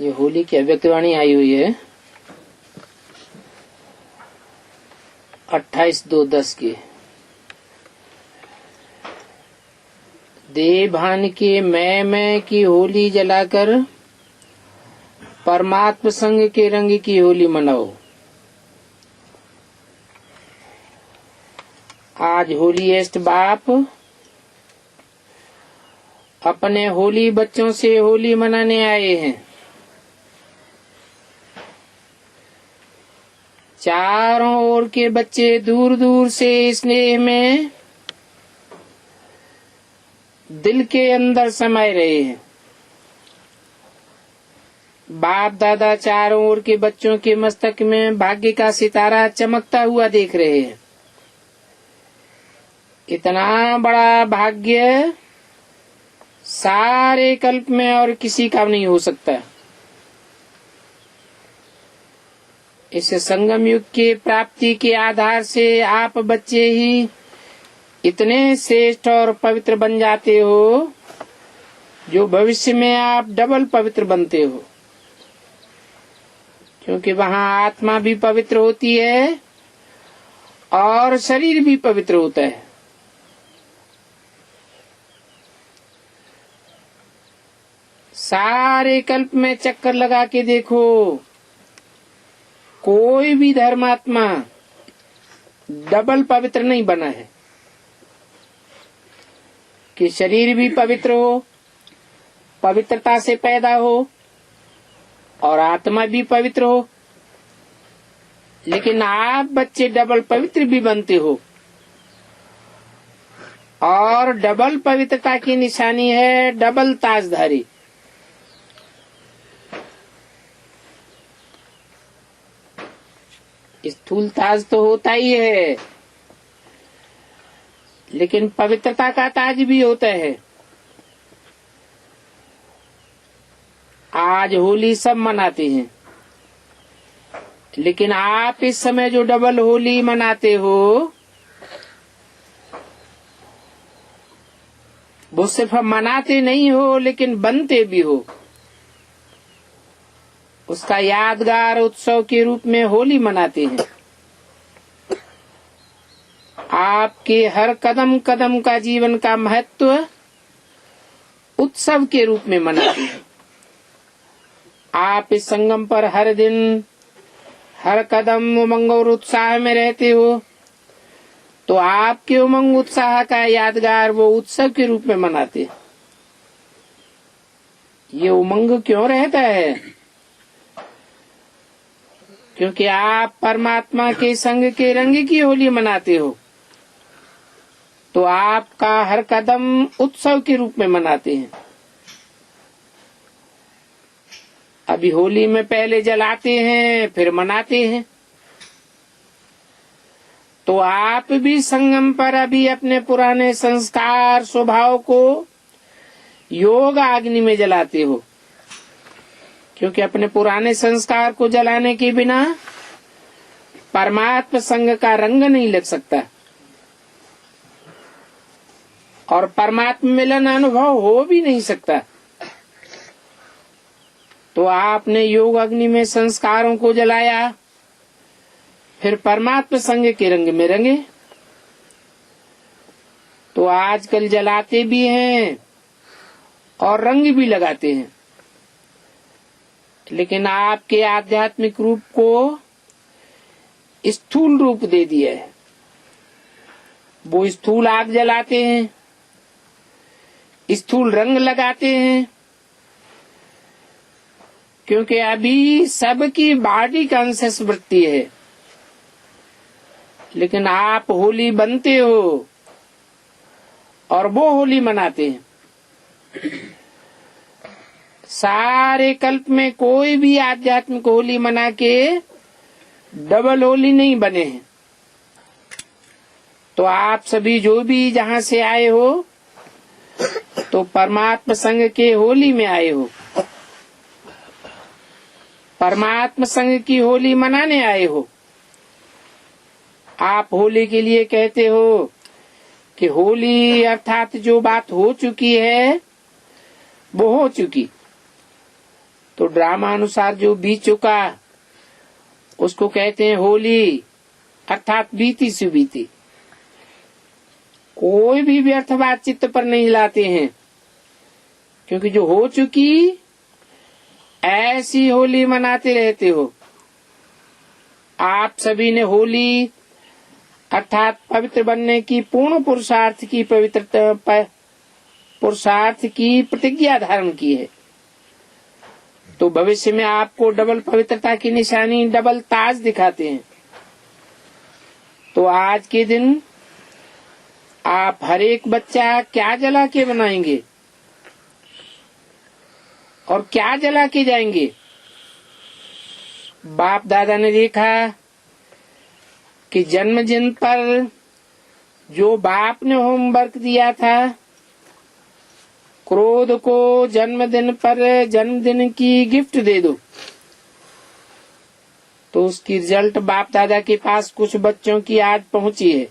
ये होली की अव्यक्तवाणी आई हुई है 28/2/10 की। देवभान के मैं की होली जलाकर परमात्म संग के रंग की होली मनाओ। आज होलीएस्ट बाप अपने होली बच्चों से होली मनाने आए हैं। चारों ओर के बच्चे दूर दूर से स्नेह में दिल के अंदर समाये रहे हैं। बाप दादा चारों ओर के बच्चों के मस्तक में भाग्य का सितारा चमकता हुआ देख रहे हैं। इतना बड़ा भाग्य सारे कल्प में और किसी का नहीं हो सकता। इस संगम युग के प्राप्ति के आधार से आप बच्चे ही इतने श्रेष्ठ और पवित्र बन जाते हो जो भविष्य में आप डबल पवित्र बनते हो, क्योंकि वहाँ आत्मा भी पवित्र होती है और शरीर भी पवित्र होता है। सारे कल्प में चक्कर लगा के देखो, कोई भी धर्मात्मा डबल पवित्र नहीं बना है कि शरीर भी पवित्र हो, पवित्रता से पैदा हो और आत्मा भी पवित्र हो। लेकिन आप बच्चे डबल पवित्र भी बनते हो और डबल पवित्रता की निशानी है डबल ताजधारी। स्थूल ताज तो होता ही है, लेकिन पवित्रता का ताज भी होता है। आज होली सब मनाते हैं, लेकिन आप इस समय जो डबल होली मनाते हो वो सिर्फ मनाते नहीं हो लेकिन बनते भी हो। उसका यादगार उत्सव के रूप में होली मनाते हैं। आपके हर कदम कदम का जीवन का महत्व उत्सव के रूप में मनाते हैं। आप इस संगम पर हर दिन हर कदम उमंग और उत्साह में रहते हो, तो आपके उमंग उत्साह का यादगार वो उत्सव के रूप में मनाते हैं। ये उमंग क्यों रहता है? क्योंकि आप परमात्मा के संग के रंग की होली मनाते हो, तो आपका हर कदम उत्सव के रूप में मनाते हैं। अभी होली में पहले जलाते हैं फिर मनाते हैं, तो आप भी संगम पर अभी अपने पुराने संस्कार स्वभाव को योग अग्नि में जलाते हो, क्योंकि अपने पुराने संस्कार को जलाने के बिना परमात्मा संग का रंग नहीं लग सकता और परमात्मा मिलन अनुभव हो भी नहीं सकता। तो आपने योग अग्नि में संस्कारों को जलाया, फिर परमात्मा संग के रंग में रंगे। तो आजकल जलाते भी हैं और रंग भी लगाते हैं, लेकिन आपके आध्यात्मिक रूप को स्थूल रूप दे दिया है। वो स्थूल आग जलाते हैं, स्थूल रंग लगाते हैं, क्योंकि अभी सबकी बॉडी कॉन्शियस वृत्ति है। लेकिन आप होली बनते हो और वो होली मनाते हैं। सारे कल्प में कोई भी आध्यात्मिक होली मना के डबल होली नहीं बने हैं। तो आप सभी जो भी जहाँ से आए हो, तो परमात्मा संग के होली में आए हो, परमात्मा संग की होली मनाने आए हो। आप होली के लिए कहते हो कि होली अर्थात जो बात हो चुकी है वो हो चुकी। तो ड्रामा अनुसार जो बीत चुका उसको कहते हैं होली, अर्थात बीती सी बीती। कोई भी व्यर्थ बात चित्त पर नहीं लाते हैं, क्योंकि जो हो चुकी ऐसी होली मनाते रहते हो। आप सभी ने होली अर्थात पवित्र बनने की पूर्ण पुरुषार्थ की प्रतिज्ञा धारण की है। तो भविष्य में आपको डबल पवित्रता की निशानी, डबल ताज दिखाते हैं। तो आज के दिन आप हर एक बच्चा क्या जला के बनाएंगे और क्या जला के जाएंगे। बाप दादा ने देखा कि जन्मदिन पर जो बाप ने होमवर्क दिया था, क्रोध को जन्मदिन पर जन्मदिन की गिफ्ट दे दो, तो उसकी रिजल्ट बाप दादा के पास कुछ बच्चों की आज पहुंची है।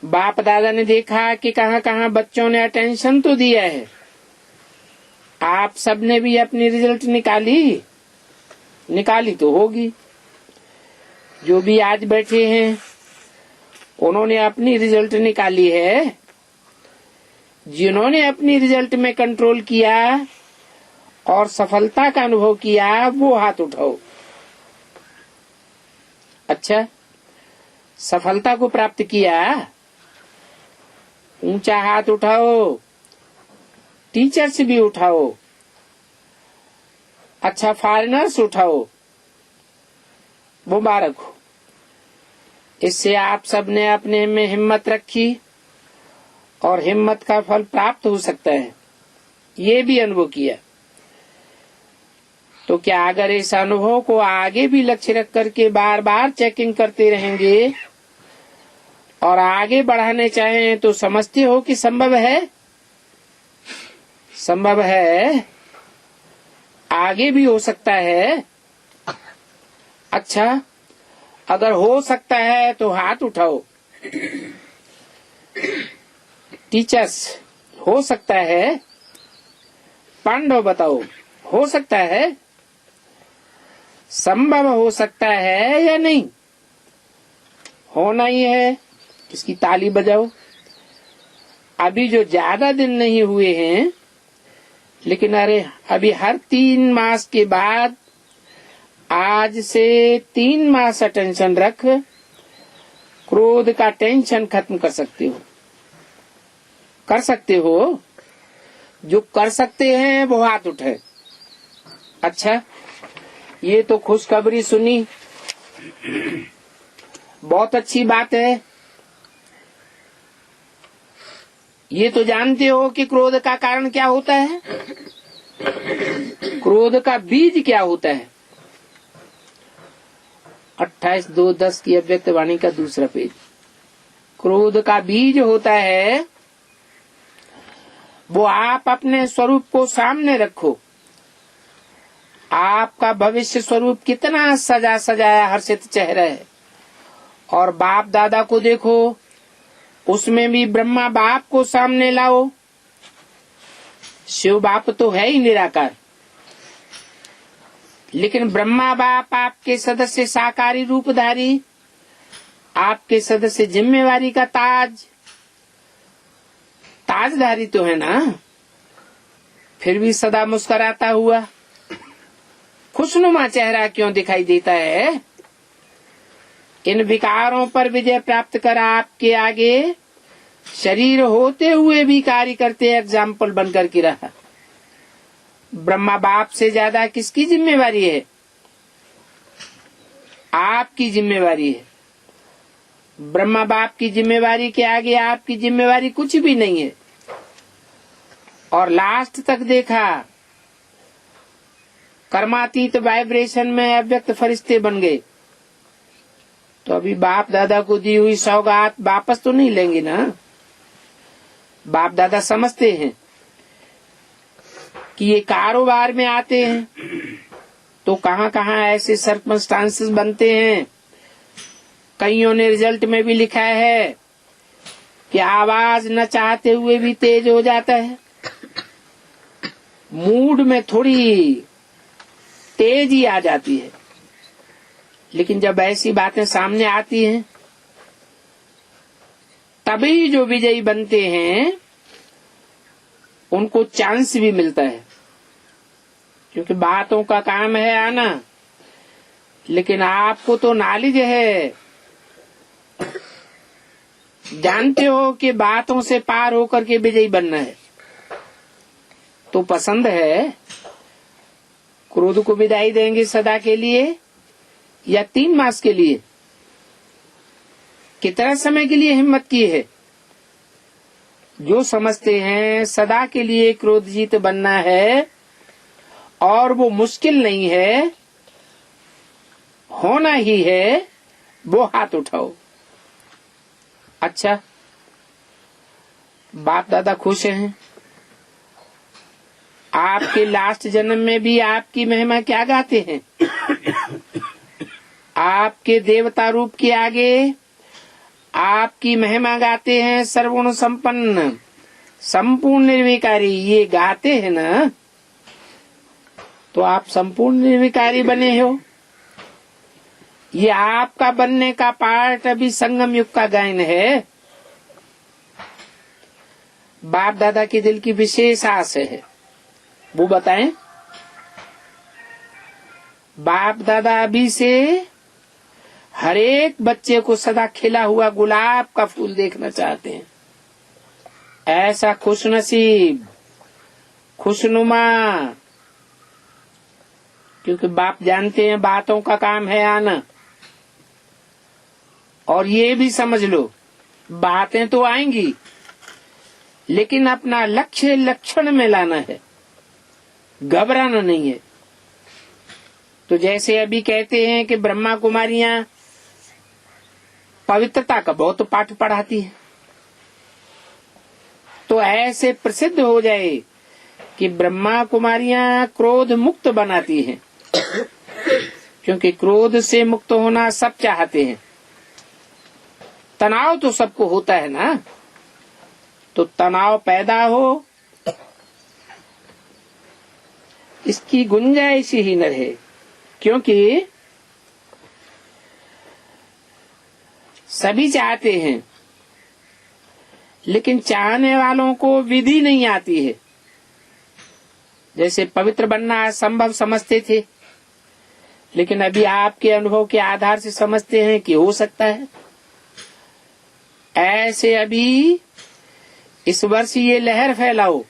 बाप दादा ने देखा कि कहां कहां बच्चों ने अटेंशन तो दिया है। आप सबने भी अपनी रिजल्ट निकाली तो होगी। जो भी आज बैठे हैं उन्होंने अपनी रिजल्ट निकाली है। जिन्होंने अपनी रिजल्ट में कंट्रोल किया और सफलता का अनुभव किया, वो हाथ उठाओ। अच्छा, सफलता को प्राप्त किया, ऊंचा हाथ उठाओ। टीचर्स भी उठाओ। अच्छा, फॉरेनर्स उठाओ। मुबारक हो। इससे आप सबने अपने में हिम्मत रखी और हिम्मत का फल प्राप्त हो सकता है, ये भी अनुभव किया। तो क्या अगर इस अनुभव को आगे भी लक्ष्य रख करके बार बार चेकिंग करते रहेंगे और आगे बढ़ाने चाहें तो समझते हो कि संभव है? संभव है, आगे भी हो सकता है। अच्छा, अगर हो सकता है तो हाथ उठाओ। टीचर्स, हो सकता है? पांडव बताओ, हो सकता है? संभव हो सकता है या नहीं? होना ही है। इसकी ताली बजाओ। अभी जो ज्यादा दिन नहीं हुए हैं, लेकिन अभी हर 3 मास के बाद आज से 3 मास अटेंशन रख, क्रोध का टेंशन खत्म कर सकते हो। कर सकते हो? जो कर सकते हैं वो हाथ उठाए। अच्छा, ये तो खुशखबरी सुनी, बहुत अच्छी बात है। ये तो जानते हो कि क्रोध का कारण क्या होता है, क्रोध का बीज क्या होता है। 28/2/10 की अव्यक्त वाणी का दूसरा पेज। क्रोध का बीज होता है, वो आप अपने स्वरूप को सामने रखो। आपका भविष्य स्वरूप कितना सजा सजाया हर्षित चेहरा है, और बाप दादा को देखो, उसमें भी ब्रह्मा बाप को सामने लाओ। शिव बाप तो है ही निराकार, लेकिन ब्रह्मा बाप आपके सदस्य साकारी रूपधारी, आपके सदस्य जिम्मेवारी का ताजधारी तो है ना। फिर भी सदा मुस्कुराता हुआ खुशनुमा चेहरा क्यों दिखाई देता है? इन विकारों पर विजय प्राप्त कर आपके आगे शरीर होते हुए भी कार्य करते एग्जाम्पल बनकर के रहा। ब्रह्मा बाप से ज्यादा किसकी जिम्मेवारी है? आपकी जिम्मेवारी है। ब्रह्मा बाप की जिम्मेवारी के आगे आपकी जिम्मेवारी कुछ भी नहीं है। और लास्ट तक देखा, कर्मातीत वाइब्रेशन में अव्यक्त फरिश्ते बन गए। तो अभी बाप दादा को दी हुई सौगात वापस तो नहीं लेंगे ना। बाप दादा समझते हैं कि ये कारोबार में आते हैं तो कहाँ कहाँ ऐसे सर्कमस्टांसेस बनते हैं। कईयों ने रिजल्ट में भी लिखा है कि आवाज न चाहते हुए भी तेज हो जाता है। मूड में थोड़ी तेजी आ जाती है। लेकिन जब ऐसी बातें सामने आती हैं तभी जो विजयी बनते हैं उनको चांस भी मिलता है, क्योंकि बातों का काम है आना। लेकिन आपको तो नॉलेज है, जानते हो कि बातों से पार होकर के विजयी बनना है, तो पसंद है क्रोध को विदाई देंगे सदा के लिए या 3 मास के लिए? कितना समय के लिए हिम्मत की है? जो समझते हैं सदा के लिए क्रोध जीत बनना है और वो मुश्किल नहीं है, होना ही है, वो हाथ उठाओ। अच्छा, बाप दादा खुश हैं। आपके लास्ट जन्म में भी आपकी महिमा क्या गाते हैं? आपके देवता रूप के आगे आपकी महिमा गाते हैं, सर्वगुण संपन्न संपूर्ण निर्विकारी, ये गाते हैं ना, तो आप संपूर्ण निर्विकारी बने हो। ये आपका बनने का पार्ट अभी संगम युग का गायन है। बाप दादा के दिल की विशेष आस है, वो बताएं। बाप दादा अभी से हर एक बच्चे को सदा खिला हुआ गुलाब का फूल देखना चाहते हैं। ऐसा खुशनसीब, खुशनुमा, क्योंकि बाप जानते हैं बातों का काम है आना। और ये भी समझ लो, बातें तो आएंगी लेकिन अपना लक्ष्य लक्षण में लाना है, घबराना नहीं है। तो जैसे अभी कहते हैं कि ब्रह्मा कुमारियां पवित्रता का बहुत पाठ पढ़ाती है, तो ऐसे प्रसिद्ध हो जाए कि ब्रह्मा कुमारियां क्रोध मुक्त बनाती हैं, क्योंकि क्रोध से मुक्त होना सब चाहते हैं। तनाव तो सबको होता है ना, तो तनाव पैदा हो इसकी गुंजाइश ही न रहे, क्योंकि सभी चाहते हैं लेकिन चाहने वालों को विधि नहीं आती है। जैसे पवित्र बनना असंभव समझते थे, लेकिन अभी आपके अनुभव के आधार से समझते हैं कि हो सकता है। ऐसे अभी इस वर्ष ये लहर फैलाओ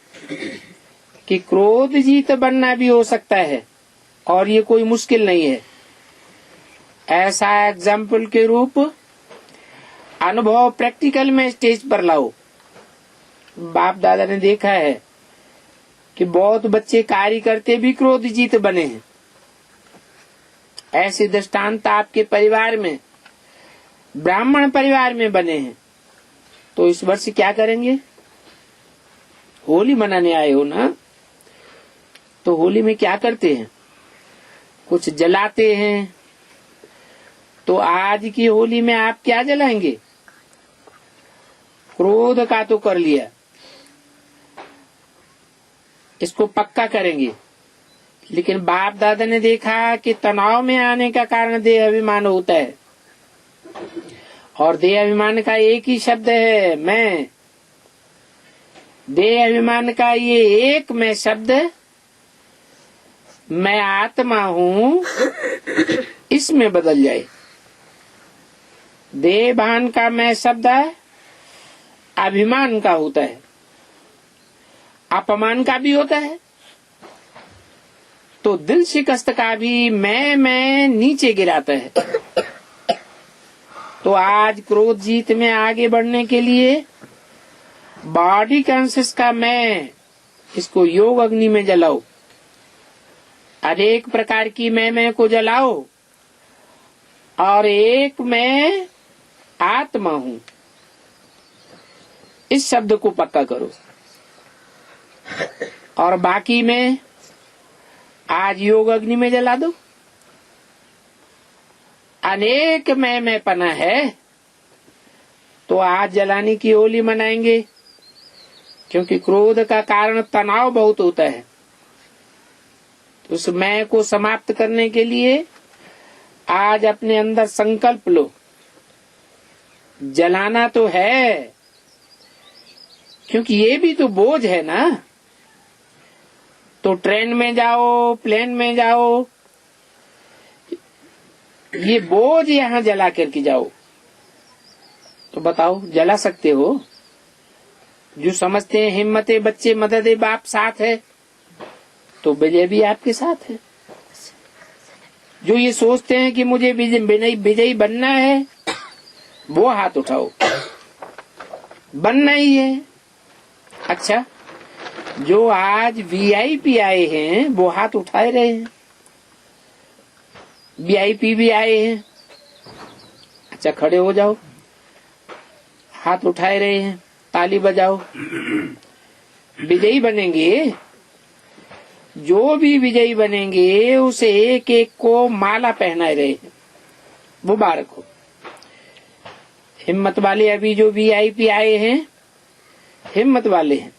कि क्रोध जीत बनना भी हो सकता है और ये कोई मुश्किल नहीं है। ऐसा एग्जाम्पल के रूप अनुभव प्रैक्टिकल में स्टेज पर लाओ। बाप दादा ने देखा है कि बहुत बच्चे कार्य करते भी क्रोध जीत बने हैं। ऐसे दृष्टांत आपके परिवार में, ब्राह्मण परिवार में बने हैं। तो इस वर्ष क्या करेंगे? होली मनाने आए हो ना, तो होली में क्या करते हैं? कुछ जलाते हैं। तो आज की होली में आप क्या जलाएंगे? क्रोध का तो कर लिया, इसको पक्का करेंगे। लेकिन बाप दादा ने देखा कि तनाव में आने का कारण देह अभिमान होता है, और देह अभिमान का एक ही शब्द है, मैं। देह अभिमान का ये एक मैं शब्द, मैं आत्मा हूँ, इसमें बदल जाए। देह भान का मैं शब्द अभिमान का होता है, अपमान का भी होता है। तो दिल शिकस्त का भी मैं नीचे गिराता है। तो आज क्रोध जीत में आगे बढ़ने के लिए बॉडी कॉन्शियस का मैं, इसको योग अग्नि में जलाओ। अनेक प्रकार की मैं को जलाओ, और एक मैं आत्मा हूँ, इस शब्द को पक्का करो। और बाकी में आज योग अग्नि में जला दो। अनेक मैं पना है, तो आज जलाने की होली मनाएंगे, क्योंकि क्रोध का कारण तनाव बहुत होता है। उस मैं को समाप्त करने के लिए आज अपने अंदर संकल्प लो। जलाना तो है, क्योंकि ये भी तो बोझ है ना। तो ट्रेन में जाओ, प्लेन में जाओ, ये बोझ यहाँ जला करके जाओ। तो बताओ, जला सकते हो? जो समझते हैं हिम्मते बच्चे मददे बाप साथ है, तो विजय भी आपके साथ है। जो ये सोचते हैं कि मुझे विजयी बनना है, वो हाथ उठाओ। बनना ही है। अच्छा, जो आज वीआईपी आए हैं वो हाथ उठाए रहे हैं। वीआईपी भी आए हैं। अच्छा, खड़े हो जाओ, हाथ उठाए रहे हैं, ताली बजाओ। विजयी बनेंगे, जो भी विजयी बनेंगे उसे एक एक को माला पहनाए रहे हैं। मुबारक हो। हिम्मत वाले अभी जो वीआईपी आए हैं, हिम्मत वाले हैं,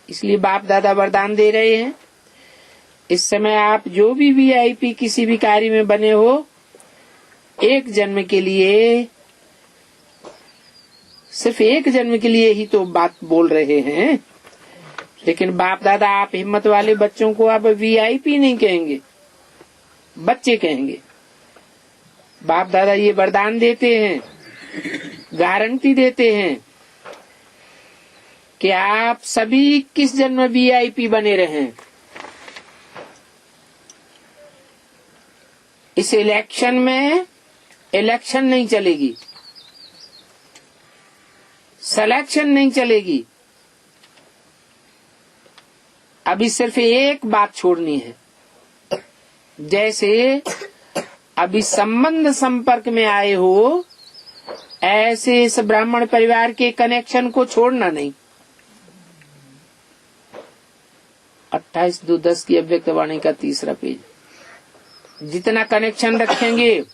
इसलिए बाप दादा वरदान दे रहे हैं। इस समय आप जो भी वीआईपी किसी भी कार्य में बने हो, एक जन्म के लिए, सिर्फ एक जन्म के लिए ही तो बात बोल रहे हैं। लेकिन बाप दादा आप हिम्मत वाले बच्चों को अब वीआईपी नहीं कहेंगे, बच्चे कहेंगे। बाप दादा ये वरदान देते हैं, गारंटी देते हैं कि आप सभी किस जन्म वीआईपी बने रहें। इस इलेक्शन में इलेक्शन नहीं चलेगी, सिलेक्शन नहीं चलेगी। अभी सिर्फ एक बात छोड़नी है। जैसे अभी संबंध संपर्क में आए हो, ऐसे इस ब्राह्मण परिवार के कनेक्शन को छोड़ना नहीं। 28/2/10 की अव्यक्त वाणी का 3रा पेज। जितना कनेक्शन रखेंगे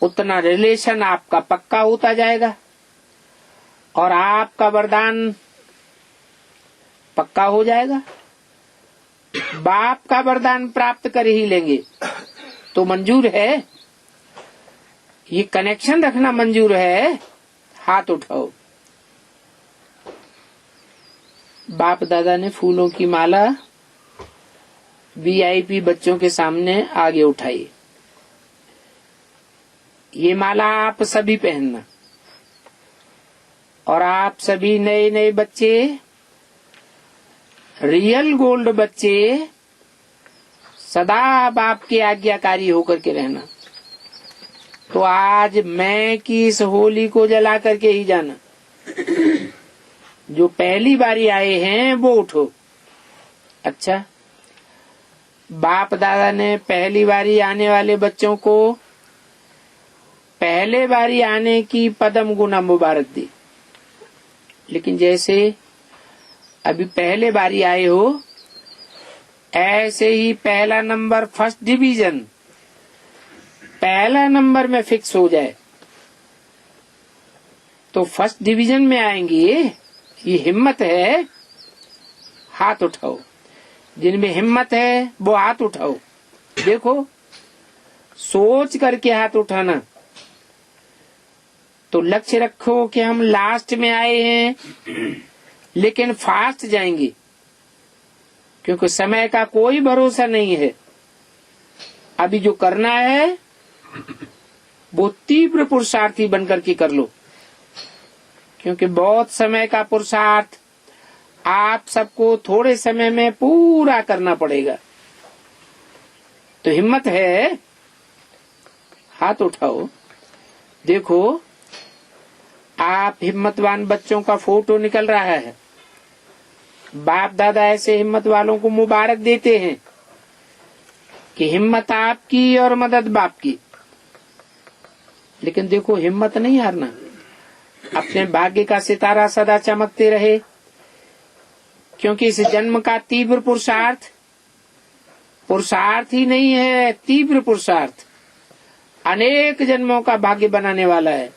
उतना रिलेशन आपका पक्का होता जाएगा और आपका वरदान पक्का हो जाएगा। बाप का वरदान प्राप्त कर ही लेंगे तो मंजूर है। ये कनेक्शन रखना मंजूर है। हाथ उठाओ। बाप दादा ने फूलों की माला वीआईपी बच्चों के सामने आगे उठाई। ये माला आप सभी पहनना और आप सभी नए नए बच्चे, रियल गोल्ड बच्चे, सदा बाप के आज्ञाकारी होकर के रहना। तो आज मैं की इस होली को जला करके ही जाना। जो पहली बारी आए हैं वो उठो। अच्छा, बाप दादा ने पहली बारी आने वाले बच्चों को पहले बारी आने की पदम गुना मुबारक दी। लेकिन जैसे अभी पहले बारी आए हो, ऐसे ही पहला नंबर फर्स्ट डिवीजन पहला नंबर में फिक्स हो जाए तो फर्स्ट डिवीजन में आएंगे। ये हिम्मत है। हाथ उठाओ। जिनमें हिम्मत है वो हाथ उठाओ। देखो, सोच करके हाथ उठाना। तो लक्ष्य रखो कि हम लास्ट में आए हैं लेकिन फास्ट जाएंगे, क्योंकि समय का कोई भरोसा नहीं है। अभी जो करना है वो तीव्र पुरुषार्थी बनकर के कर लो, क्योंकि बहुत समय का पुरुषार्थ आप सबको थोड़े समय में पूरा करना पड़ेगा। तो हिम्मत है। हाथ उठाओ। देखो, आप हिम्मतवान बच्चों का फोटो निकल रहा है। बाप दादा ऐसे हिम्मत वालों को मुबारक देते हैं कि हिम्मत आपकी और मदद बाप की। लेकिन देखो, हिम्मत नहीं हारना। अपने भाग्य का सितारा सदा चमकते रहे, क्योंकि इस जन्म का तीव्र पुरुषार्थ ही नहीं है, तीव्र पुरुषार्थ अनेक जन्मों का भाग्य बनाने वाला है।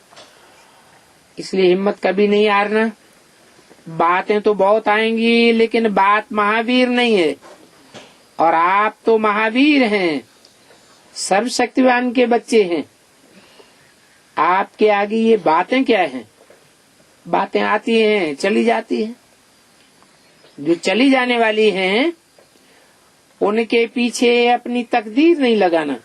इसलिए हिम्मत कभी नहीं हारना। बातें तो बहुत आएंगी, लेकिन बात महावीर नहीं है और आप तो महावीर हैं, सर्वशक्तिवान के बच्चे हैं। आपके आगे ये बातें क्या हैं? बातें आती हैं, चली जाती हैं। जो चली जाने वाली हैं उनके पीछे अपनी तकदीर नहीं लगाना।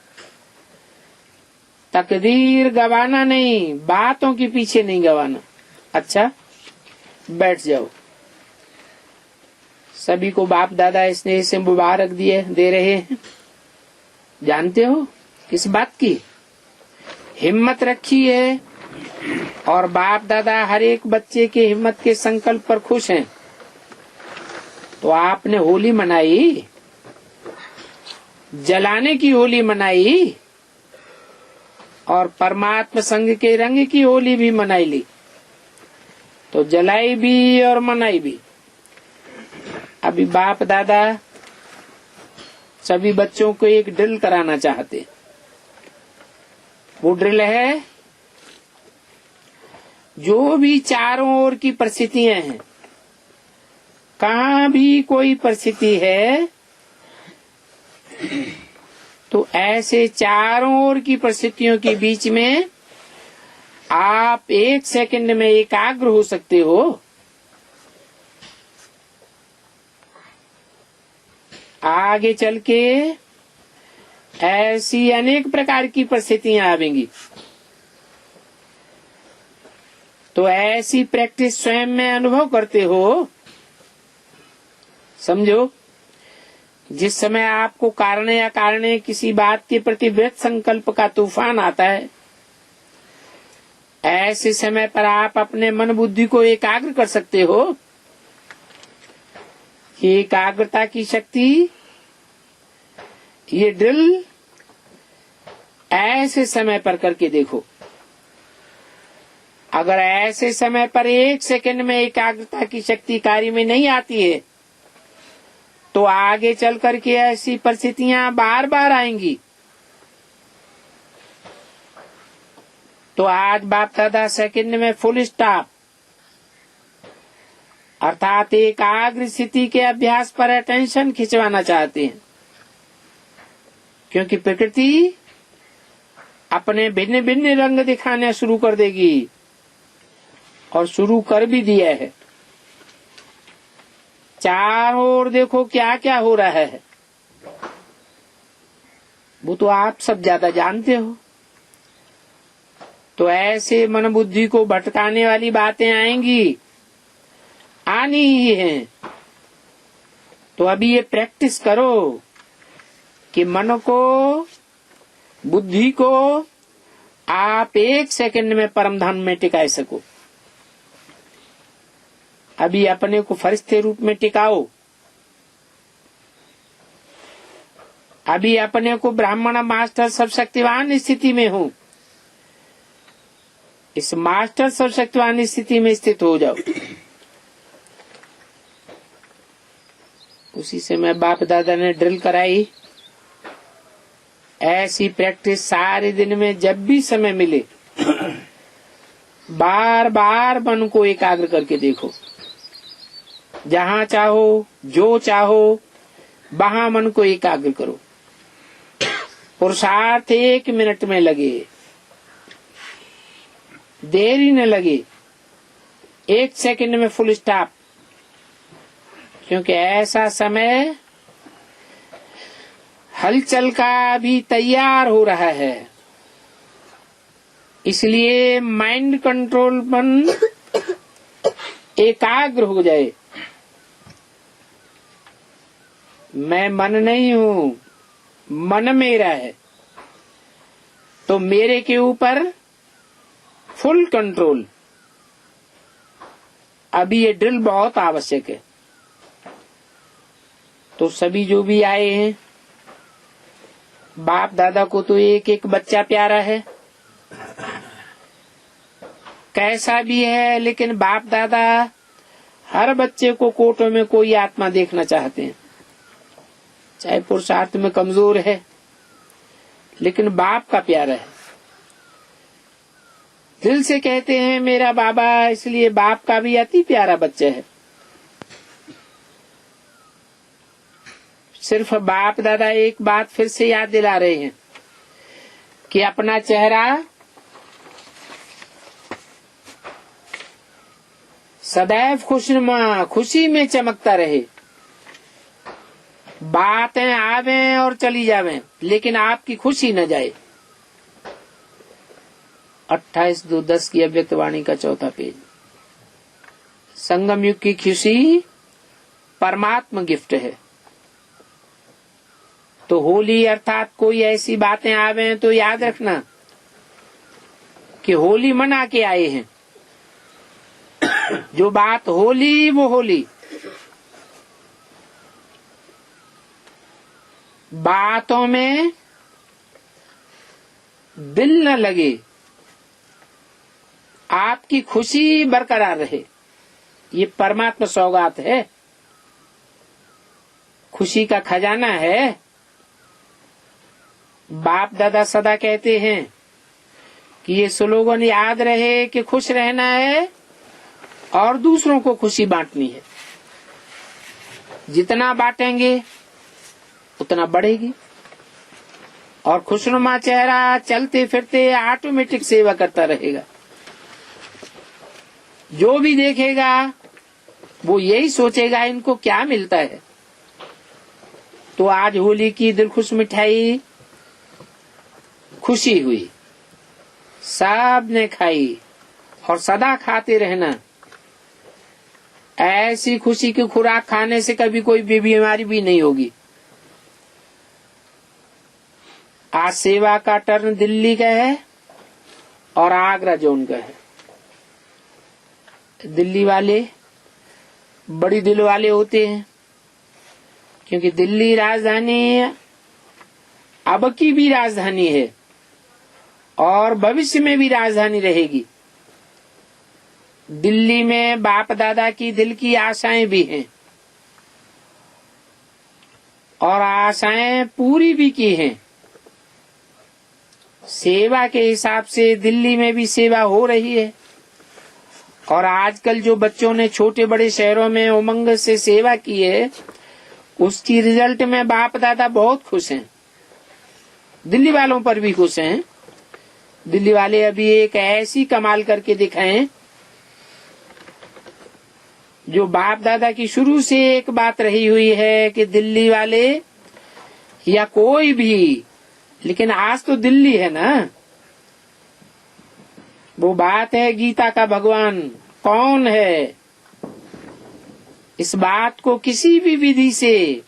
तकदीर गवाना नहीं, बातों के पीछे नहीं गवाना। अच्छा, बैठ जाओ। सभी को बाप दादा स्नेह से मुबारक दे रहे हैं। जानते हो किस बात की? हिम्मत रखी है और बाप दादा हर एक बच्चे के हिम्मत के संकल्प पर खुश हैं। तो आपने होली मनाई, जलाने की होली मनाई और परमात्मा संग के रंग की होली भी मनाई ली। तो जलाई भी और मनाई भी। अभी बाप दादा सभी बच्चों को एक ड्रिल कराना चाहते। वो ड्रिल है, जो भी चारों ओर की परिस्थितियां हैं, कहाँ भी कोई परिस्थिति है, तो ऐसे चारों ओर की परिस्थितियों के बीच में आप 1 सेकंड में एकाग्र हो सकते हो। आगे चल के ऐसी अनेक प्रकार की परिस्थितियां आवेंगी। तो ऐसी प्रैक्टिस स्वयं में अनुभव करते हो। समझो, जिस समय आपको कारण या कारण किसी बात के प्रति व्यक्त संकल्प का तूफान आता है, ऐसे समय पर आप अपने मन बुद्धि को एकाग्र कर सकते हो। ये एकाग्रता की शक्ति, ये ड्रिल ऐसे समय पर करके देखो। अगर ऐसे समय पर 1 सेकंड में एकाग्रता की शक्ति कार्य में नहीं आती है, तो आगे चल करके ऐसी परिस्थितियां बार बार आएंगी। तो आज बाप दादा सेकंड में फुल स्टॉप अर्थात एकाग्र स्थिति के अभ्यास पर अटेंशन खिंचवाना चाहते हैं। क्योंकि प्रकृति अपने भिन्न भिन्न रंग दिखाने शुरू कर देगी, और शुरू कर भी दिया है। चारों ओर देखो क्या क्या हो रहा है, वो तो आप सब ज्यादा जानते हो। तो ऐसे मन बुद्धि को भटकाने वाली बातें आएंगी, आनी ही हैं। तो अभी ये प्रैक्टिस करो कि मन को, बुद्धि को आप 1 सेकंड में परम धाम में टिका सको। अभी अपने को फरिश्ते रूप में टिकाओ। अभी अपने को ब्राह्मण मास्टर सर्वशक्तिवान स्थिति में हो। इस मास्टर सर्वशक्तिवान स्थिति में स्थित हो जाओ। उसी से मैं बाप दादा ने ड्रिल कराई। ऐसी प्रैक्टिस सारे दिन में जब भी समय मिले बार बार मन को एकाग्र करके देखो। जहाँ चाहो, जो चाहो, वहाँ मन को एकाग्र करो। पुरुषार्थ 1 मिनट में लगे, देरी न लगे, 1 सेकंड में फुल स्टॉप। क्योंकि ऐसा समय हलचल का भी तैयार हो रहा है। इसलिए माइंड कंट्रोल मन एकाग्र हो जाए। मैं मन नहीं हूँ, मन मेरा है, तो मेरे के ऊपर फुल कंट्रोल। अभी ये ड्रिल बहुत आवश्यक है। तो सभी जो भी आए हैं, बाप दादा को तो एक एक बच्चा प्यारा है, कैसा भी है, लेकिन बाप दादा हर बच्चे को कोटों में कोई आत्मा देखना चाहते हैं। चाहे पुरुषार्थ में कमजोर है, लेकिन बाप का प्यारा है। दिल से कहते हैं मेरा बाबा, इसलिए बाप का भी अति प्यारा बच्चा है। सिर्फ बाप दादा एक बात फिर से याद दिला रहे हैं कि अपना चेहरा सदैव खुशनुमा, खुशी में चमकता रहे। बातें आवे और चली जावें, लेकिन आपकी खुशी न जाए। 28/2/10 की अव्यक्त वाणी का 4था पेज। संगम युग की खुशी परमात्मा गिफ्ट है। तो होली अर्थात कोई ऐसी बातें आवे तो याद रखना कि होली मना के आए हैं। जो बात होली वो होली। बातों में दिल न लगे, आपकी खुशी बरकरार रहे, ये परमात्मा सौगात है, खुशी का खजाना है। बाप दादा सदा कहते हैं कि ये स्लोगन याद रहे कि खुश रहना है और दूसरों को खुशी बांटनी है। जितना बांटेंगे उतना बढ़ेगी और खुशनुमा चेहरा चलते फिरते ऑटोमेटिक सेवा करता रहेगा। जो भी देखेगा वो यही सोचेगा इनको क्या मिलता है। तो आज होली की दिलखुश मिठाई खुशी हुई, सब ने खाई और सदा खाते रहना। ऐसी खुशी की खुराक खाने से कभी कोई बीमारी भी नहीं होगी। आज सेवा का टर्न दिल्ली का है और आगरा जोन का है। दिल्ली वाले बड़ी दिल वाले होते हैं, क्योंकि दिल्ली राजधानी अब की भी राजधानी है और भविष्य में भी राजधानी रहेगी। दिल्ली में बाप दादा की दिल की आशाएं भी हैं और आशाएं पूरी भी की हैं। सेवा के हिसाब से दिल्ली में भी सेवा हो रही है और आजकल जो बच्चों ने छोटे बड़े शहरों में उमंग से सेवा की है, उसकी रिजल्ट में बाप दादा बहुत खुश हैं। दिल्ली वालों पर भी खुश हैं। दिल्ली वाले अभी एक ऐसी कमाल करके दिखाएं जो बाप दादा की शुरू से एक बात रही हुई है कि दिल्ली वाले या कोई भी, लेकिन आज तो दिल्ली है ना। वो बात है गीता का भगवान कौन है। इस बात को किसी भी विधि से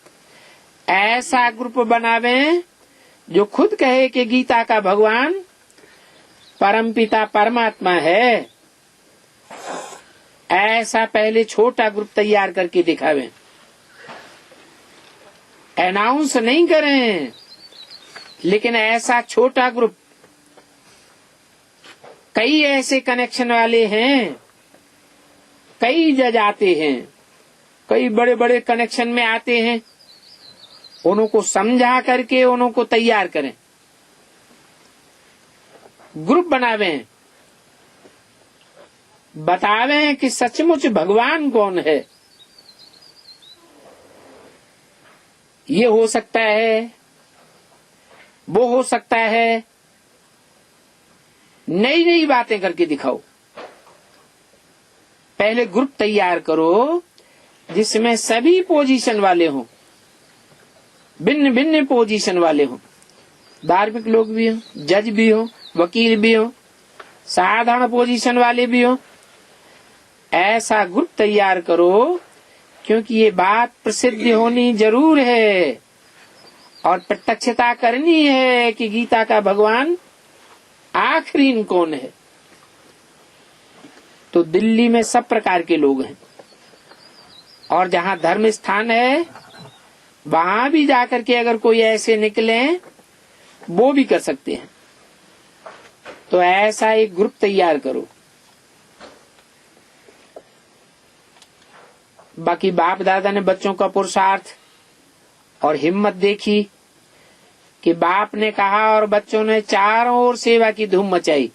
ऐसा ग्रुप बनावे जो खुद कहे कि गीता का भगवान परमपिता परमात्मा है। ऐसा पहले छोटा ग्रुप तैयार करके दिखावे। अनाउंस नहीं करें, लेकिन ऐसा छोटा ग्रुप। कई ऐसे कनेक्शन वाले हैं, कई जज आते हैं, कई बड़े बड़े कनेक्शन में आते हैं। उनको समझा करके उनको तैयार करें, ग्रुप बनावें, बतावें कि सचमुच भगवान कौन है। ये हो सकता है, वो हो सकता है। नई नई बातें करके दिखाओ। पहले ग्रुप तैयार करो जिसमें सभी पोजीशन वाले हों, भिन्न भिन्न पोजीशन वाले हों। धार्मिक लोग भी हों, जज भी हों, वकील भी हों, साधारण पोजीशन वाले भी हों। ऐसा ग्रुप तैयार करो, क्योंकि ये बात प्रसिद्ध होनी जरूर है और प्रत्यक्षता करनी है कि गीता का भगवान आखिरी कौन है। तो दिल्ली में सब प्रकार के लोग हैं और जहाँ धर्म स्थान है वहां भी जाकर के अगर कोई ऐसे निकले वो भी कर सकते हैं। तो ऐसा एक ग्रुप तैयार करो। बाकी बाप दादा ने बच्चों का पुरुषार्थ और हिम्मत देखी कि बाप ने कहा और बच्चों ने चारों ओर सेवा की धूम मचाई।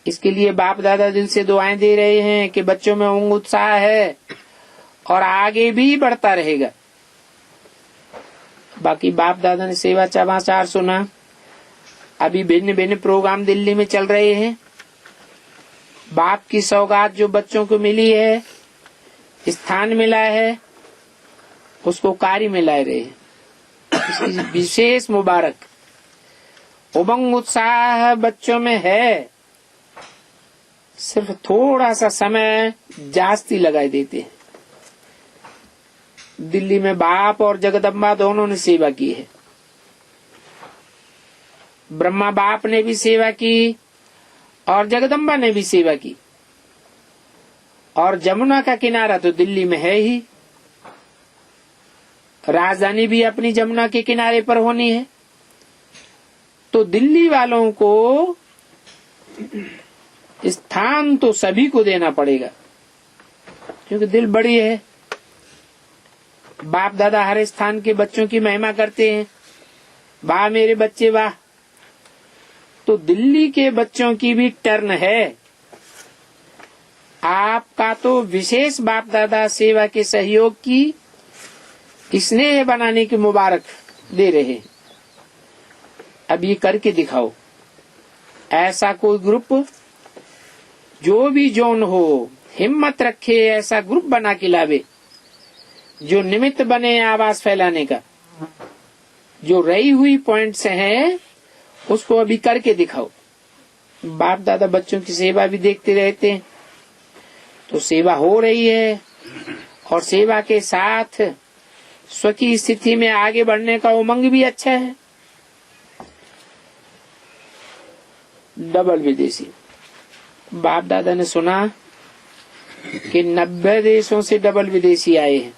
इसके लिए बाप दादा दिल से दुआएं दे रहे हैं कि बच्चों में उमंग उत्साह है और आगे भी बढ़ता रहेगा। बाकी बाप दादा ने सेवा समाचार सुना। अभी भिन्न भिन्न प्रोग्राम दिल्ली में चल रहे हैं। बाप की सौगात जो बच्चों को मिली है, स्थान मिला है, उसको कार्य में ला रहे हैं। विशेष मुबारक। उमंग उत्साह बच्चों में है, सिर्फ थोड़ा सा समय जास्ती लगाए देते हैं। दिल्ली में बाप और जगदम्बा दोनों ने सेवा की है। ब्रह्मा बाप ने भी सेवा की और जगदम्बा ने भी सेवा की। और जमुना का किनारा तो दिल्ली में है ही, राजधानी भी अपनी जमुना के किनारे पर होनी है। तो दिल्ली वालों को स्थान तो सभी को देना पड़ेगा, क्योंकि दिल बड़ी है। बाप दादा हर स्थान के बच्चों की महिमा करते हैं, वाह मेरे बच्चे वाह। तो दिल्ली के बच्चों की भी टर्न है। आपका तो विशेष बाप दादा सेवा के सहयोग की स्नेह बनाने की मुबारक दे रहे हैं। अब ये करके दिखाओ। ऐसा कोई ग्रुप जो भी जोन हो, हिम्मत रखे, ऐसा ग्रुप बना के लावे जो निमित्त बने आवाज फैलाने का। जो रही हुई पॉइंट्स हैं उसको अभी करके दिखाओ। बाप दादा बच्चों की सेवा भी देखते रहते हैं, तो सेवा हो रही है। और सेवा के साथ स्व की स्थिति में आगे बढ़ने का उमंग भी अच्छा है। डबल विदेशी। बाप दादा ने सुना कि 90 देशों से डबल विदेशी आए हैं।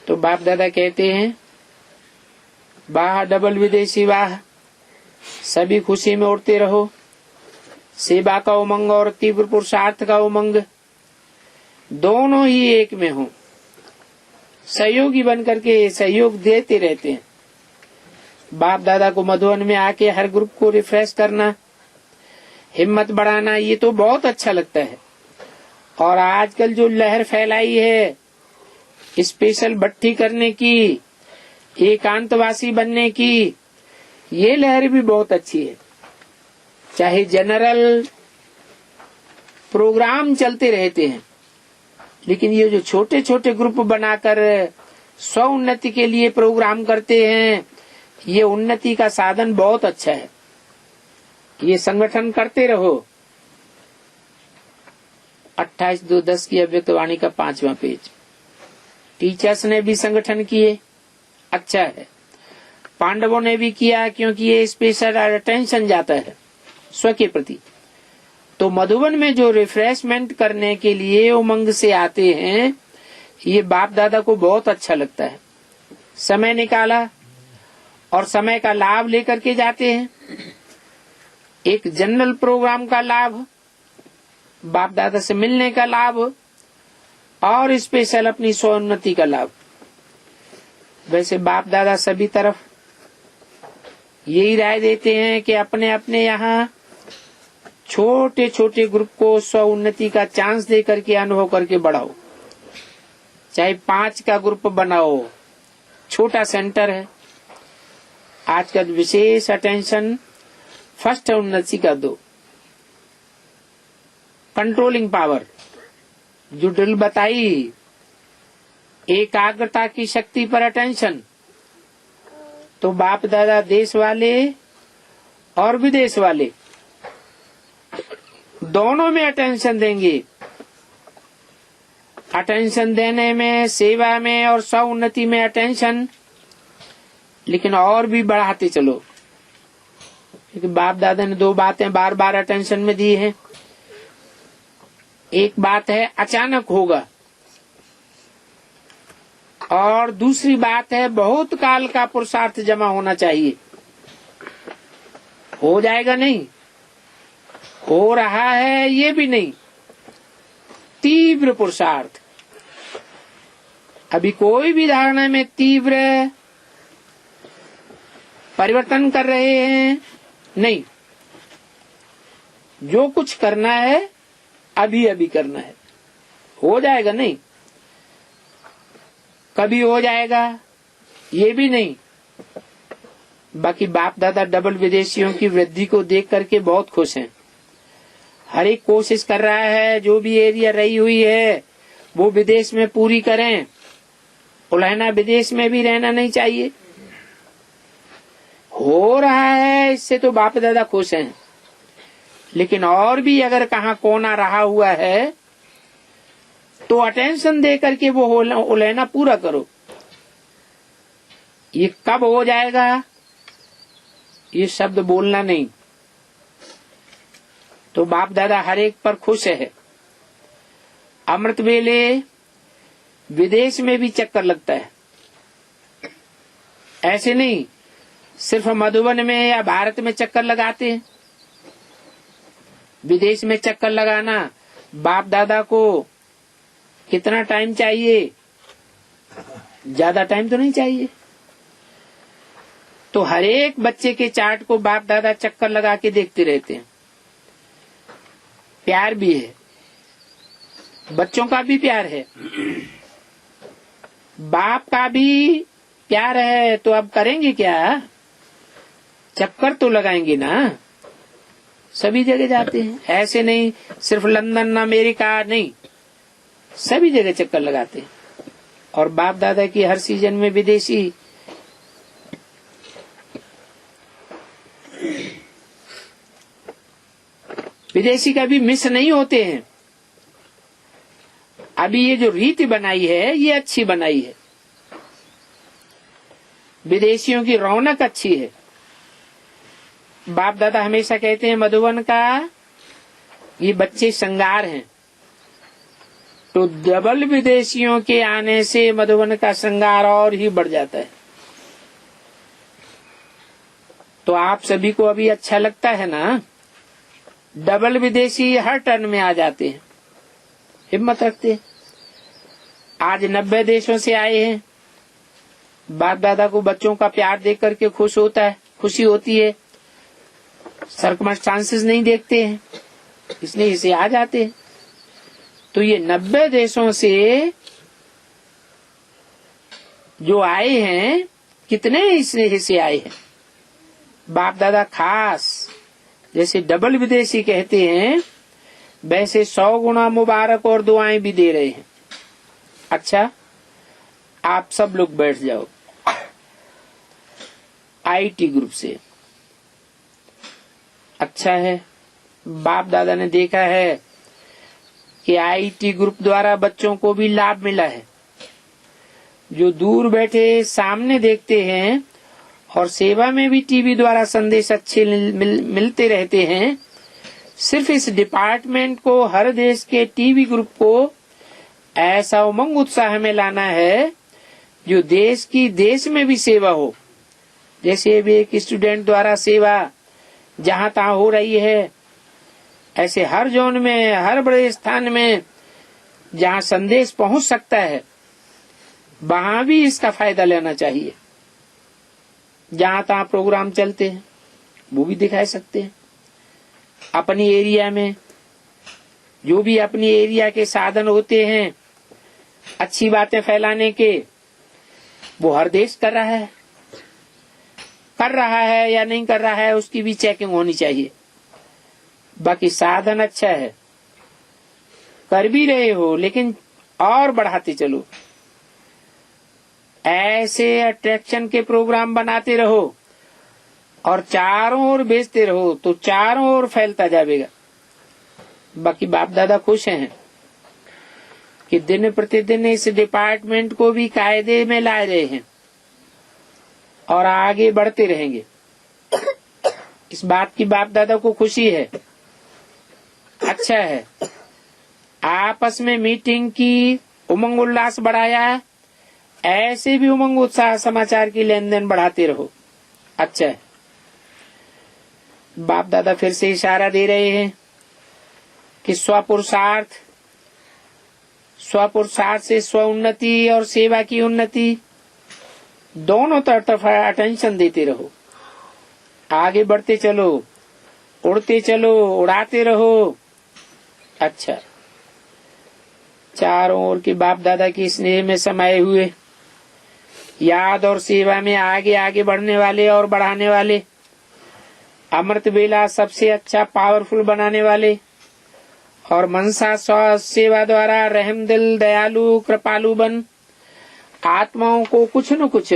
तो बाप दादा कहते हैं, वाह डबल विदेशी वाह, सभी खुशी में उड़ते रहो। सेवा का उमंग और तीव्र पुरुषार्थ का उमंग दोनों ही एक में हो। सहयोगी बनकर के सहयोग देते रहते हैं। बाप दादा को मधुबन में आके हर ग्रुप को रिफ्रेश करना, हिम्मत बढ़ाना, ये तो बहुत अच्छा लगता है। और आजकल जो लहर फैलाई है स्पेशल भट्टी करने की, एकांतवासी बनने की, ये लहर भी बहुत अच्छी है। चाहे जनरल प्रोग्राम चलते रहते हैं, लेकिन ये जो छोटे छोटे ग्रुप बनाकर स्व उन्नति के लिए प्रोग्राम करते हैं, ये उन्नति का साधन बहुत अच्छा है। ये संगठन करते रहो। 28/2/10 की अव्यक्त वाणी का 5वां पेज। टीचर्स ने भी संगठन किए, अच्छा है। पांडवों ने भी किया, क्योंकि ये स्पेशल अटेंशन जाता है स्व के प्रति। तो मधुबन में जो रिफ्रेशमेंट करने के लिए उमंग से आते हैं, ये बाप दादा को बहुत अच्छा लगता है। समय निकाला और समय का लाभ लेकर के जाते हैं। एक जनरल प्रोग्राम का लाभ, बाप दादा से मिलने का लाभ, और स्पेशल अपनी स्वोन्नति का लाभ। वैसे बाप दादा सभी तरफ यही राय देते हैं कि अपने अपने यहाँ छोटे छोटे ग्रुप को स्व उन्नति का चांस दे करके अनुभव करके बढ़ाओ। चाहे 5 का ग्रुप बनाओ, छोटा सेंटर है। आजकल विशेष अटेंशन फर्स्ट उन्नति का दो। कंट्रोलिंग पावर जो ड्रिल बताई, एकाग्रता की शक्ति पर अटेंशन। तो बाप दादा देश वाले और विदेश वाले दोनों में अटेंशन देंगे। अटेंशन देने में, सेवा में और स्व उन्नति में अटेंशन, लेकिन और भी बढ़ाते चलो। क्योंकि बाप दादा ने 2 बातें बार बार अटेंशन में दी हैं। एक बात है अचानक होगा, और दूसरी बात है बहुत काल का पुरुषार्थ जमा होना चाहिए। हो जाएगा नहीं, हो रहा है ये भी नहीं, तीव्र पुरुषार्थ। अभी कोई भी धारणा में तीव्र परिवर्तन कर रहे हैं नहीं। जो कुछ करना है अभी अभी करना है। हो जाएगा नहीं, कभी हो जाएगा, ये भी नहीं। बाकी बाप दादा डबल विदेशियों की वृद्धि को देख करके बहुत खुश हैं। हर एक कोशिश कर रहा है जो भी एरिया रही हुई है वो विदेश में पूरी करें। उलहना विदेश में भी रहना नहीं चाहिए। हो रहा है, इससे तो बाप दादा खुश हैं। लेकिन और भी अगर कहाँ कोना रहा हुआ है तो अटेंशन दे करके वो उलहना पूरा करो। ये कब हो जाएगा ये शब्द बोलना नहीं। तो बाप दादा हर एक पर खुश है। अमृत वेले विदेश में भी चक्कर लगता है। ऐसे नहीं सिर्फ मधुबन में या भारत में चक्कर लगाते हैं। विदेश में चक्कर लगाना बाप दादा को कितना टाइम चाहिए? ज्यादा टाइम तो नहीं चाहिए। तो हर एक बच्चे के चार्ट को बाप दादा चक्कर लगा के देखते रहते हैं। प्यार भी है, बच्चों का भी प्यार है, बाप का भी प्यार है। तो अब करेंगे क्या? चक्कर तो लगाएंगे ना। सभी जगह जाते हैं। ऐसे नहीं सिर्फ लंदन अमेरिका नहीं, सभी जगह चक्कर लगाते हैं। और बाप दादा की हर सीजन में विदेशी कभी मिस नहीं होते हैं। अभी ये जो रीति बनाई है ये अच्छी बनाई है। विदेशियों की रौनक अच्छी है। बाप दादा हमेशा कहते हैं मधुबन का ये बच्चे श्रृंगार हैं। तो डबल विदेशियों के आने से मधुबन का श्रृंगार और ही बढ़ जाता है। तो आप सभी को अभी अच्छा लगता है ना? डबल विदेशी हर टर्न में आ जाते हैं, हिम्मत रखते हैं। आज 90 देशों से आए हैं। बाप दादा को बच्चों का प्यार देख करके खुशी होती है। सर्कमस्टांसेस नहीं देखते हैं, इसलिए इसे आ जाते हैं। तो ये 90 देशों से जो आए हैं, कितने हिस्से आए हैं? बाप दादा खास जैसे डबल विदेशी कहते हैं वैसे 100 गुना मुबारक और दुआएं भी दे रहे हैं। अच्छा, आप सब लोग बैठ जाओ। आईटी ग्रुप से अच्छा है। बाप दादा ने देखा है कि आईटी ग्रुप द्वारा बच्चों को भी लाभ मिला है। जो दूर बैठे सामने देखते हैं और सेवा में भी टीवी द्वारा संदेश अच्छे मिलते रहते हैं। सिर्फ इस डिपार्टमेंट को, हर देश के टीवी ग्रुप को ऐसा उमंग उत्साह में लाना है जो देश में भी सेवा हो। जैसे भी एक स्टूडेंट द्वारा सेवा जहाँ तहाँ हो रही है, ऐसे हर जोन में, हर बड़े स्थान में जहाँ संदेश पहुँच सकता है वहाँ भी इसका फायदा लेना चाहिए। जहाँ तहाँ प्रोग्राम चलते हैं वो भी दिखा सकते हैं। अपनी एरिया में जो भी अपनी एरिया के साधन होते हैं अच्छी बातें फैलाने के, वो हर देश कर रहा है या नहीं कर रहा है, उसकी भी चेकिंग होनी चाहिए। बाकी साधन अच्छा है, कर भी रहे हो, लेकिन और बढ़ाते चलो। ऐसे अट्रैक्शन के प्रोग्राम बनाते रहो और चारों ओर भेजते रहो तो चारों ओर फैलता जाएगा। बाकी बाप दादा खुश हैं कि दिन प्रतिदिन इस डिपार्टमेंट को भी कायदे में ला रहे हैं और आगे बढ़ते रहेंगे। इस बात की बाप दादा को खुशी है। अच्छा है, आपस में मीटिंग की, उमंग उल्लास बढ़ाया। ऐसे भी उमंग उत्साह समाचार की लेन देन बढ़ाते रहो। अच्छा है। बाप दादा फिर से इशारा दे रहे हैं कि स्वपुरुषार्थ से स्व उन्नति और सेवा की उन्नति दोनों तरफ अटेंशन देते रहो। आगे बढ़ते चलो, उड़ते चलो, उड़ाते रहो। अच्छा, चारों ओर के बाप दादा की स्नेह में समाये हुए याद और सेवा में आगे आगे बढ़ने वाले और बढ़ाने वाले, अमृत वेला सबसे अच्छा पावरफुल बनाने वाले, और मनसा सेवा द्वारा रहम दिल दयालु कृपालु बन आत्माओं को कुछ न कुछ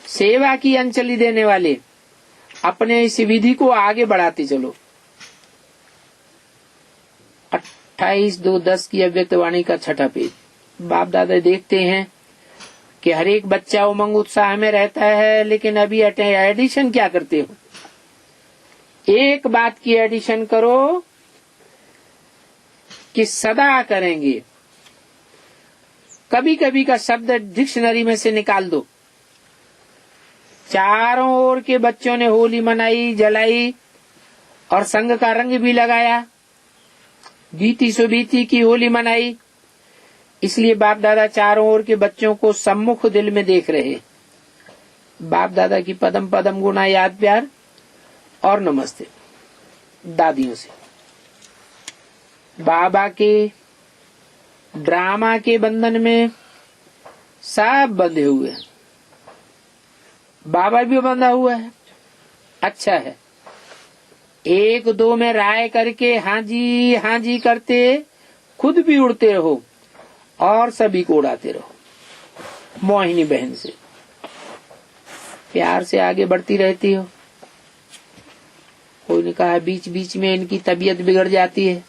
सेवा की अंजलि देने वाले अपने इस विधि को आगे बढ़ाते चलो। 28/2/10 की अव्यक्त वाणी का 6ठा पेज। बाप दादा देखते हैं कि हर एक बच्चा उमंग उत्साह में रहता है, लेकिन अभी एडिशन क्या करते हो? एक बात की एडिशन करो कि सदा करेंगे। कभी कभी का शब्द डिक्शनरी में से निकाल दो। चारों ओर के बच्चों ने होली मनाई, जलाई और संग का रंग भी लगाया, बीती सो बीती की होली मनाई। इसलिए बाप दादा चारों ओर के बच्चों को सम्मुख दिल में देख रहे। बाप दादा की पदम पदम गुना याद प्यार और नमस्ते। दादियों से बाबा के ड्रामा के बंधन में सब बंधे हुए हैं, बाबा भी बंधा हुआ है। अच्छा है, एक दो में राय करके हाँ जी करते खुद भी उड़ते रहो और सभी को उड़ाते रहो। मोहिनी बहन से प्यार से आगे बढ़ती रहती हो। कोई ने कहा बीच बीच में इनकी तबीयत बिगड़ जाती है।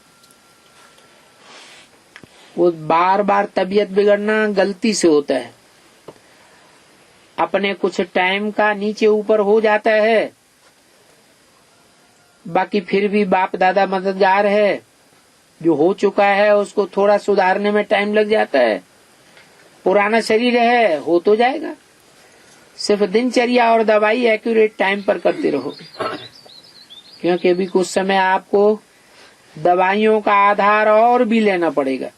वो बार बार तबीयत बिगड़ना गलती से होता है, अपने कुछ टाइम का नीचे ऊपर हो जाता है। बाकी फिर भी बाप दादा मददगार है। जो हो चुका है उसको थोड़ा सुधारने में टाइम लग जाता है। पुराना शरीर है, हो तो जाएगा। सिर्फ दिनचर्या और दवाई एक्यूरेट टाइम पर करते रहो, क्योंकि अभी कुछ समय आपको दवाइयों का आधार और भी लेना पड़ेगा।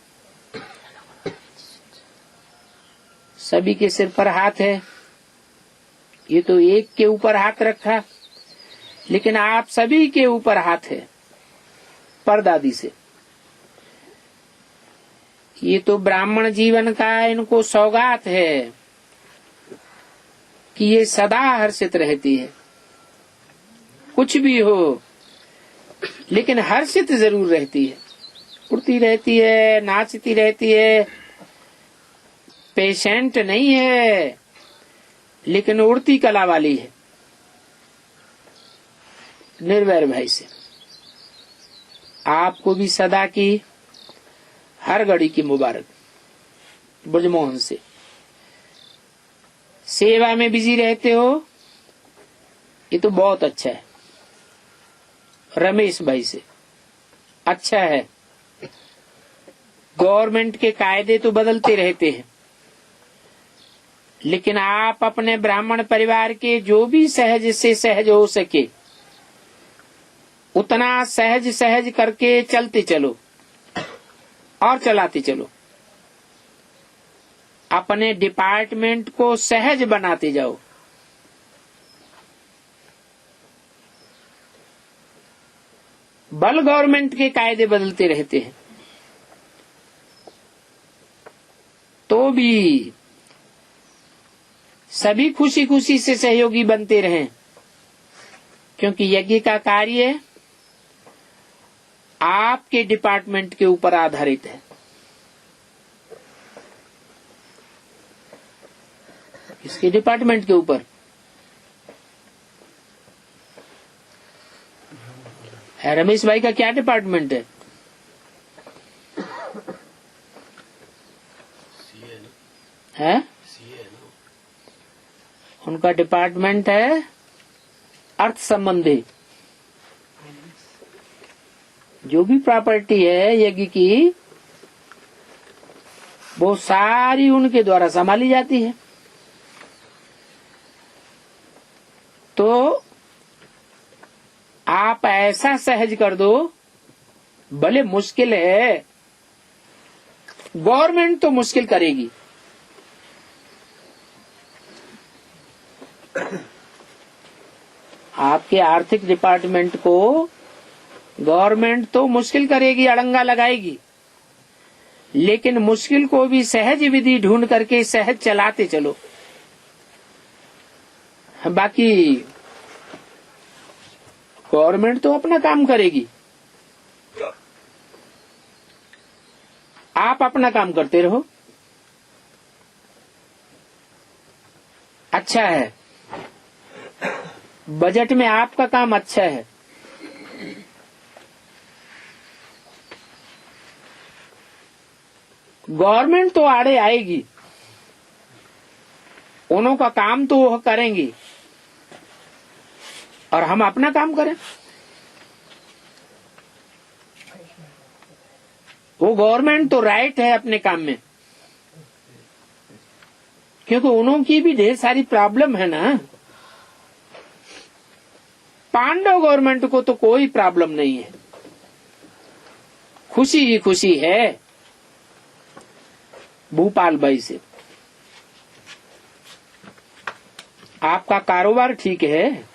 सभी के सिर पर हाथ है, ये तो एक के ऊपर हाथ रखा, लेकिन आप सभी के ऊपर हाथ है परदादी से। ये तो ब्राह्मण जीवन का इनको सौगात है कि ये सदा हर्षित रहती है। कुछ भी हो लेकिन हर्षित जरूर रहती है, उड़ती रहती है, नाचती रहती है। पेशेंट नहीं है लेकिन उड़ती कला वाली है। निर्वैर भाई से आपको भी सदा की हर घड़ी की मुबारक। ब्रजमोहन से सेवा में बिजी रहते हो, ये तो बहुत अच्छा है। रमेश भाई से अच्छा है। गवर्नमेंट के कायदे तो बदलते रहते हैं, लेकिन आप अपने ब्राह्मण परिवार के जो भी सहज से सहज हो सके उतना सहज सहज करके चलते चलो और चलाते चलो। अपने डिपार्टमेंट को सहज बनाते जाओ। बल गवर्नमेंट के कायदे बदलते रहते हैं, तो भी सभी खुशी खुशी से सहयोगी बनते रहें, क्योंकि यज्ञ का कार्य आपके डिपार्टमेंट के ऊपर आधारित है। इसके डिपार्टमेंट के ऊपर है। रमेश भाई का क्या डिपार्टमेंट है? है उनका डिपार्टमेंट है अर्थ संबंधी। जो भी प्रॉपर्टी है यज्ञ की, वो सारी उनके द्वारा संभाली जाती है। तो आप ऐसा सहज कर दो, भले मुश्किल है, गवर्नमेंट तो मुश्किल करेगी, आपके आर्थिक डिपार्टमेंट को गवर्नमेंट तो मुश्किल करेगी, अड़ंगा लगाएगी, लेकिन मुश्किल को भी सहज विधि ढूंढ करके सहज चलाते चलो। बाकी गवर्नमेंट तो अपना काम करेगी, आप अपना काम करते रहो। अच्छा है, बजट में आपका काम अच्छा है। गवर्नमेंट तो आड़े आएगी, उन्हों का काम तो वो करेंगी और हम अपना काम करें। वो गवर्नमेंट तो राइट है अपने काम में, क्योंकि उन्हों की भी ढेर सारी प्रॉब्लम है ना। पांडव गवर्नमेंट को तो कोई प्रॉब्लम नहीं है, खुशी ही खुशी है भूपाल भाई से। आपका कारोबार ठीक है,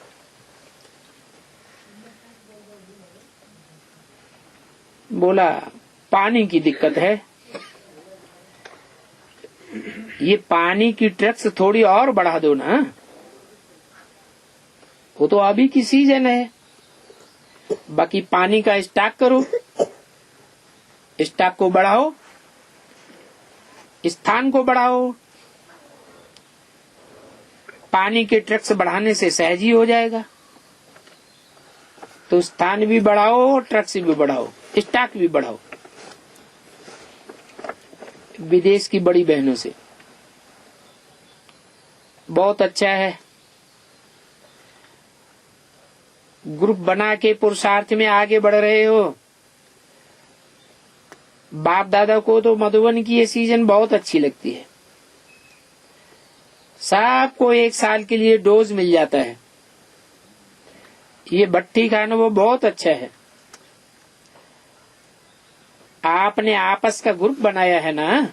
बोला पानी की दिक्कत है। ये पानी की टैक्स थोड़ी और बढ़ा दो ना, वो तो अभी की सीजन है। बाकी पानी का स्टॉक करो, स्टॉक को बढ़ाओ, स्थान को बढ़ाओ। पानी के टैक्स बढ़ाने से सहज ही हो जाएगा। तो स्थान भी बढ़ाओ, टैक्स भी बढ़ाओ, स्टॉक भी बढ़ाओ। विदेश की बड़ी बहनों से बहुत अच्छा है। ग्रुप बना के पुरुषार्थ में आगे बढ़ रहे हो। बाप दादा को तो मधुबन की ये सीजन बहुत अच्छी लगती है। सबको 1 साल के लिए डोज मिल जाता है। ये भट्टी का अनुभव बहुत अच्छा है। आपने आपस का ग्रुप बनाया है ना,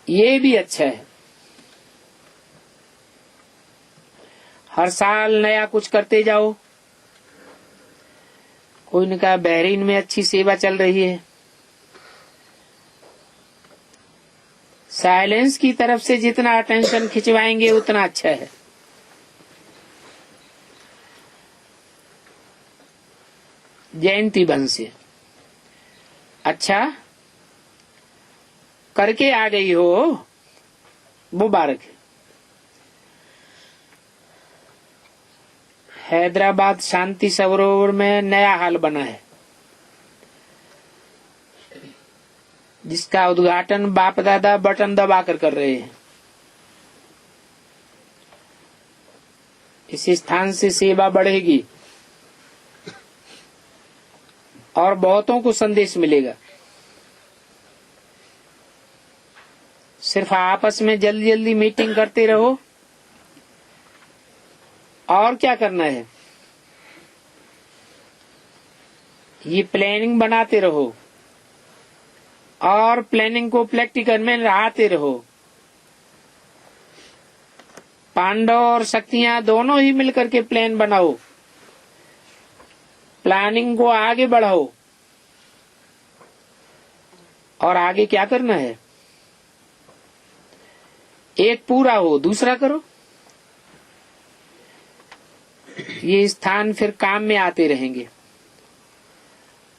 ये भी अच्छा है। हर साल नया कुछ करते जाओ। कोई ने कहा बहरीन में अच्छी सेवा चल रही है। साइलेंस की तरफ से जितना अटेंशन खिंचवाएंगे उतना अच्छा है। जयंती बंसी अच्छा करके आ गई हो, मुबारक है। हैदराबाद शांति सरोवर में नया हाल बना है, जिसका उद्घाटन बाप दादा बटन दबाकर कर रहे हैं। इस स्थान से सेवा बढ़ेगी और बहुतों को संदेश मिलेगा। सिर्फ आपस में जल्दी जल्दी मीटिंग करते रहो। और क्या करना है, ये प्लानिंग बनाते रहो और प्लानिंग को प्रैक्टिकल में लाते रहो। पांडव और शक्तियां दोनों ही मिलकर के प्लान बनाओ, प्लानिंग को आगे बढ़ाओ। और आगे क्या करना है, एक पूरा हो दूसरा करो। ये स्थान फिर काम में आते रहेंगे।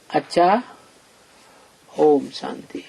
अच्छा, ओम शांति।